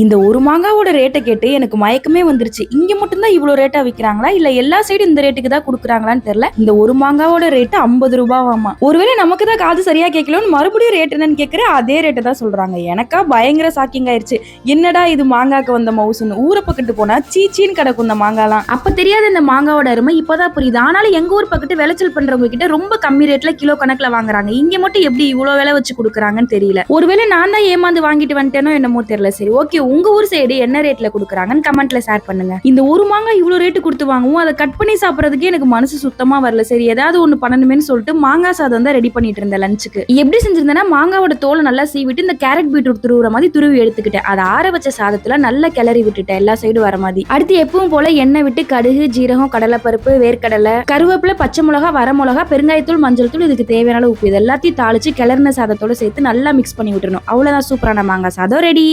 இந்த ஒரு மாங்காவோட ரேட்டை கேட்டு எனக்கு மயக்கமே வந்துருச்சு. இங்க மட்டும்தான் இவ்வளவு ரேட்டா விக்கிறாங்களா இல்ல எல்லா சைடும் இந்த ரேட்டுக்கு தான் கொடுக்குறாங்களான்னு தெரியல. இந்த ஒரு மாங்காவோட ரேட்டு 50 ரூபாவாமா. ஒருவேளை நமக்கு தான் காது சரியா கேட்கலன்னு மறுபடியும் ரேட் என்னன்னு கேட்கிறேன், அதே ரேட்டை தான் சொல்றாங்க. எனக்கா பயங்கர ஷாக்கிங் ஆயிருச்சு. என்னடா இது மாங்காக்கு வந்த மவுசுன்னு ஊரை பக்கத்து போனா சீச்சின்னு கிடக்கும் இந்த மாங்காலாம். அப்ப தெரியாத இந்த மாங்காவோட அருமை இப்பதான் புரியுது. ஆனாலும் எங்க ஊர் பக்கத்து விளைச்சல் பண்றவங்க கிட்ட ரொம்ப கம்மி ரேட்ல கிலோ கணக்குல வாங்குறாங்க. இங்க மட்டும் எப்படி இவ்வளவு விலை வச்சு கொடுக்குறாங்கன்னு தெரியல. ஒருவேளை நான் தான் ஏமாந்து வாங்கிட்டு வந்துட்டேனோ என்னமோ தெரியல. சரி ஓகே, உங்க ஊர் சைடு என்ன ரேட்ல குடுக்குறாங்கன்னு கமெண்ட்ல ஷேர் பண்ணுங்க. இந்த ஒரு மாங்காய் இவ்வளவு ரேட்டு கொடுத்து வாங்குவோம், அதை கட் பண்ணி சாப்பிடறதுக்கே எனக்கு மனசு சுத்தமா வரல. சரி ஏதாவது ஒண்ணு பண்ணணுமேனு சொல்லிட்டு மாங்காய் சாதம் தான் ரெடி பண்ணிட்டு இருந்தேன் லஞ்சுக்கு. எப்படி செஞ்சிருந்தேன்னா, மாங்காவோட தோலை நல்லா சீவிட்டு இந்த கேரட் பீட்ரூட் துருவுற மாதிரி துருவி எடுத்துக்கிட்டேன். அதை ஆற வச்ச சாதத்துல நல்லா கிளறி விட்டுட்டேன் எல்லா சைடு வர மாதிரி. அடுத்து எப்பவும் போல எண்ணெய் விட்டு கடுகு, ஜீரகம், கடலைப்பருப்பு, வேர்க்கடலை, கருவேப்பிலை, பச்சை மிளகா, வர மிளகா, பெருங்காயத்தூள், மஞ்சள் தூள், இதுக்கு தேவையான உப்பு இது எல்லாத்தையும் தாளிச்சு கிளறின சாதத்தோட சேர்த்து நல்லா மிக்ஸ் பண்ணி விட்டுறணும். அவ்வளவுதான், சூப்பரான மாங்காய் சாதம் ரெடி.